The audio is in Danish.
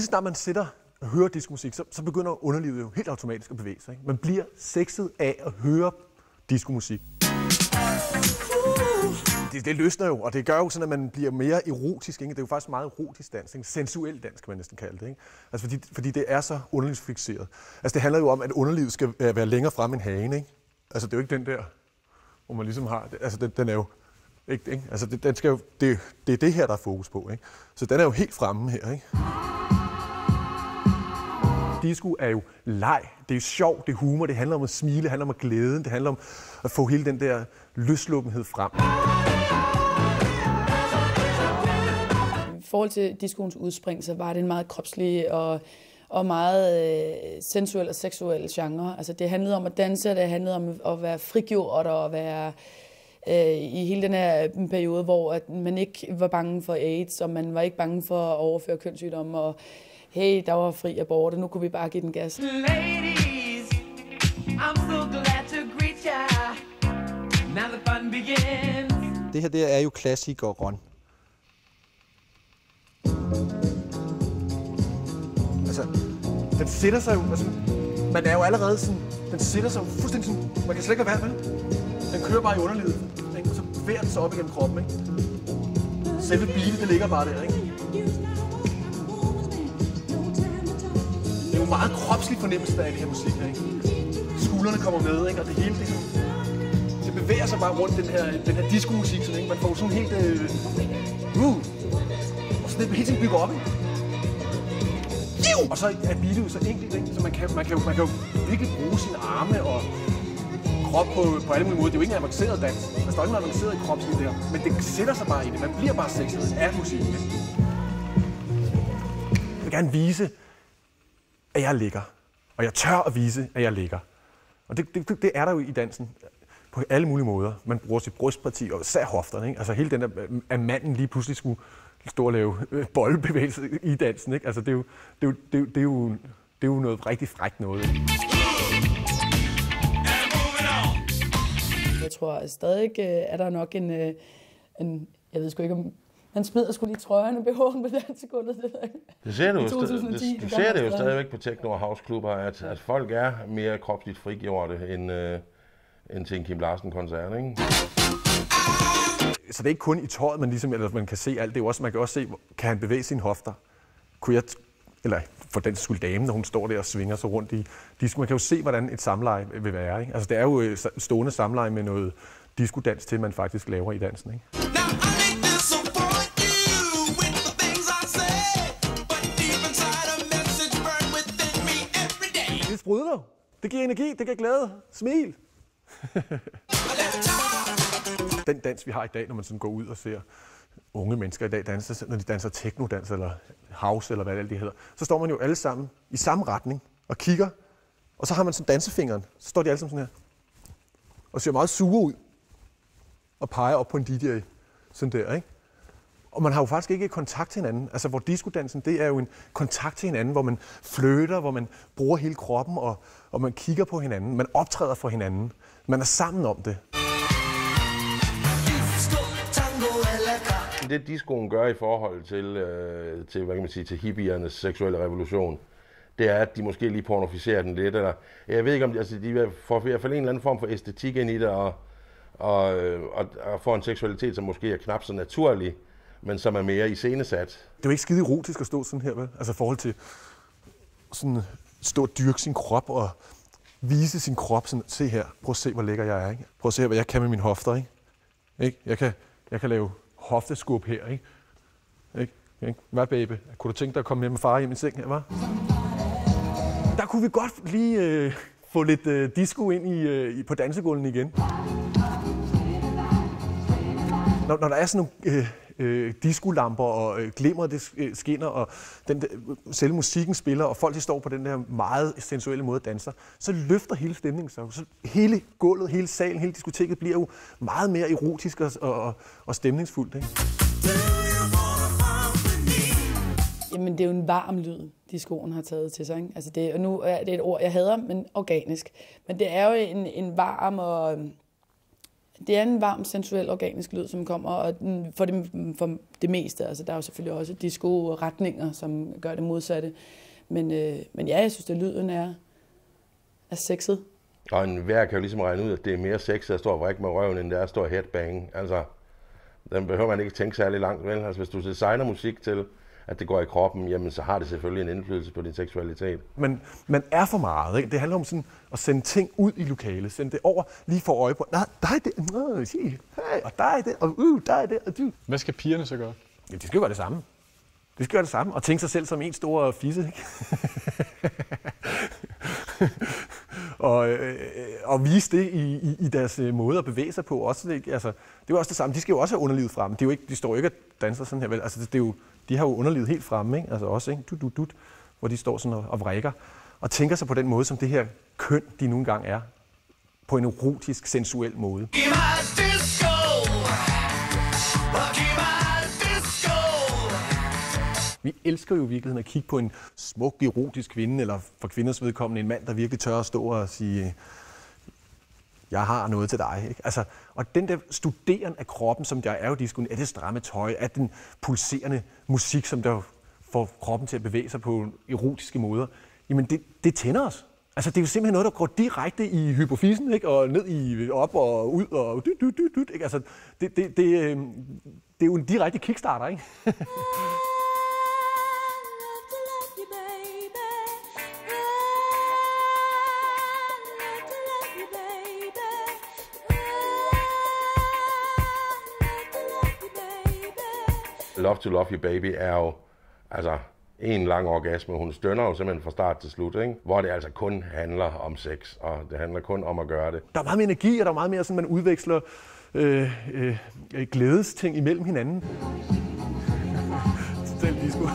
snart man sidder og hører diskomusik, så begynder underlivet jo helt automatisk at bevæge sig. Ikke? Man bliver sexet af at høre diskomusik. Det løsner jo, og det gør jo sådan, at man bliver mere erotisk. Ikke? Det er jo faktisk meget erotisk dans, ikke? Sensuel dans, kan man næsten kalde det. Ikke? Altså fordi det er så underlivsfikseret. Altså det handler jo om, at underlivet skal være længere frem end hagen. Ikke? Altså det er jo ikke den der, hvor man ligesom har... Altså den er jo... Ikke? Altså den skal jo, det er det her, der er fokus på. Ikke? Så den er jo helt fremme her. Ikke? Disco er jo leg, det er jo sjov, det er humor, det handler om at smile, det handler om at glæde, det handler om at få hele den der løslukkenhed frem. I forhold til discoens udspring, så var det en meget kropslig og meget sensuel og seksuel genre. Altså det handlede om at danse, det handlede om at være frigjort og at være i hele den her periode, hvor at man ikke var bange for AIDS, og man var ikke bange for at overføre kønssygdomme, og hey, der var fri abort, og nu kunne vi bare give den gas. Ladies, I'm so glad to greet ya. Now the fun begins. Det her, det er jo klassikeren. Altså, den sætter sig jo, altså, man er jo allerede sådan, den sætter sig jo fuldstændig sådan, man kan slet ikke være med. Den kører bare i underlivet, ikke? Så bevæger den sig op igennem kroppen, ikke? Selve beatet, det ligger bare der, ikke? Det er jo meget kropslig fornemmelse af det her musik, ikke? Skuldrene kommer med, ikke? Og det hele, det bevæger sig bare rundt, den her disco-musik, sådan, ikke? Man får sådan helt, og så det hele tiden bygger op, ikke? Og så er beatet jo så enkelt, ikke? Så man kan jo virkelig bruge sine arme og krop på alle mulige måder. Det er jo ikke en avanceret dans. Der står ikke noget avanceret i kropslivet der. Men det sætter sig bare i det. Man bliver bare sexet af musikken. Ikke? Jeg vil gerne vise, at jeg er lækker. Og jeg tør at vise, at jeg er lækker. Og det er der jo i dansen. På alle mulige måder. Man bruger sit brystparti og især hofterne. Ikke? Altså hele den der, at manden lige pludselig skulle stå og lave bollebevægelser i dansen. Ikke? Altså det er jo noget rigtig frækt noget. Ikke? Jeg tror stadig er der nok en jeg ved sgu ikke om man smider sgu lige trøjerne BH'en på dansegulvet. Det ser du jo stadigvæk på techno og houseklubber, at folk er mere kropsligt frigjorte end til en Kim Larsen-koncert, ikke? Så det er ikke kun i tøjet, man kan se alt. Det er også, man kan også se, kan han bevæge sine hofter? Eller for den skyld dame, når hun står der og svinger sig rundt i disco. Man kan jo se, hvordan et samleje vil være. Ikke? Altså, det er jo stående samleje med noget diskodans til, man faktisk laver i dansen. Ikke? Det sprudler. Det giver energi, det giver glæde. Smil. Den dans, vi har i dag, når man sådan går ud og ser unge mennesker i dag danse, når de danser technodans eller house eller hvad det hedder, så står man jo alle sammen i samme retning og kigger, og så har man sådan dansefingeren, så står de alle sammen sådan her og ser meget sure ud og peger op på en DJ, sådan der, ikke? Og man har jo faktisk ikke kontakt til hinanden. Altså, hvor diskodansen, det er jo en kontakt til hinanden, hvor man flirter, hvor man bruger hele kroppen, og man kigger på hinanden. Man optræder for hinanden. Man er sammen om det. Det discoen gør i forhold til hvad kan man sige, til hippiernes seksuelle revolution, det er, at de måske lige pornoficerer den lidt, eller jeg ved ikke om de får i hvert fald en eller anden form for æstetik ind i det, og får en seksualitet, som måske er knap så naturlig, men som er mere iscenesat. Det er jo ikke skide erotisk at stå sådan her, vel? Altså i forhold til sådan stå og dyrke sin krop og vise sin krop sådan, se her, prøv at se, hvor lækker jeg er, ikke? Prøv at se, hvad jeg kan med mine hofter, ikke? Jeg kan lave hofteskub her, ikke? Hvad, baby? Kunne du tænke dig at komme med far hjem i sengen her, hva'? Der kunne vi godt lige få lidt disco ind på dansegulven igen. Når der er sådan nogle diskolamper og glimmer, det skinner, og selve musikken spiller, og folk de står på den der meget sensuelle måde danser, så løfter hele stemningen sig. Så hele gulvet, hele salen, hele diskoteket bliver jo meget mere erotisk og stemningsfuldt. Ikke? Jamen, det er jo en varm lyd, discoen har taget til sig. Ikke? Altså og nu er det et ord, jeg hader, men organisk. Men det er jo en varm og Det er en varm, sensuel, organisk lyd, som kommer, og for det meste. Altså, der er jo selvfølgelig også disco-retninger, som gør det modsatte. Men ja, jeg synes, at lyden er sexet. Og enhver kan jo ligesom regne ud, at det er mere sexet at stå og vrikke med røven, end det er at stå og headbang. Altså, den behøver man ikke tænke særlig langt, vel? Altså, hvis du designer musik til, at det går i kroppen, jamen så har det selvfølgelig en indflydelse på din seksualitet. Men man er for meget, ikke? Det handler om sådan at sende ting ud i lokalet, sende det over, lige for øje på. Nej, der er det, og der er det, og der er det, og du. Hvad skal pigerne så gøre? Ja, de skal gøre det samme. De skal gøre det samme, og tænke sig selv som en stor fisse, ikke? og vise det i deres måde at bevæge sig på også. Ikke? Altså, det er jo også det samme. De skal jo også have underlivet fremme. De står jo ikke og danser sådan her. Vel? Altså, det er jo, de har jo underlivet helt fremme, ikke? Altså også, ikke? Dut, hvor de står sådan og vrikker. Og tænker sig på den måde, som det her køn, de nu engang er. På en erotisk, sensuel måde. Vi elsker jo i virkeligheden at kigge på en smuk, erotisk kvinde, eller for kvinders vedkommende en mand, der virkelig tør at stå og sige, jeg har noget til dig. Ikke? Altså, og den der studeren af kroppen, som der er jo disco, er det stramme tøj, er den pulserende musik, som der får kroppen til at bevæge sig på erotiske måder, jamen det tænder os. Altså, det er jo simpelthen noget, der går direkte i hypofisen, ikke? Og ned i, op og ud, og dyt, ikke? Altså, det er jo en direkte kickstarter, ikke? Love to Love You Baby er jo altså en lang orgasme. Hun stønner jo simpelthen fra start til slut, ikke? Hvor det altså kun handler om sex, og det handler kun om at gøre det. Der er meget mere energi, og der er meget mere sådan, man udveksler glædesting imellem hinanden. Stel disco.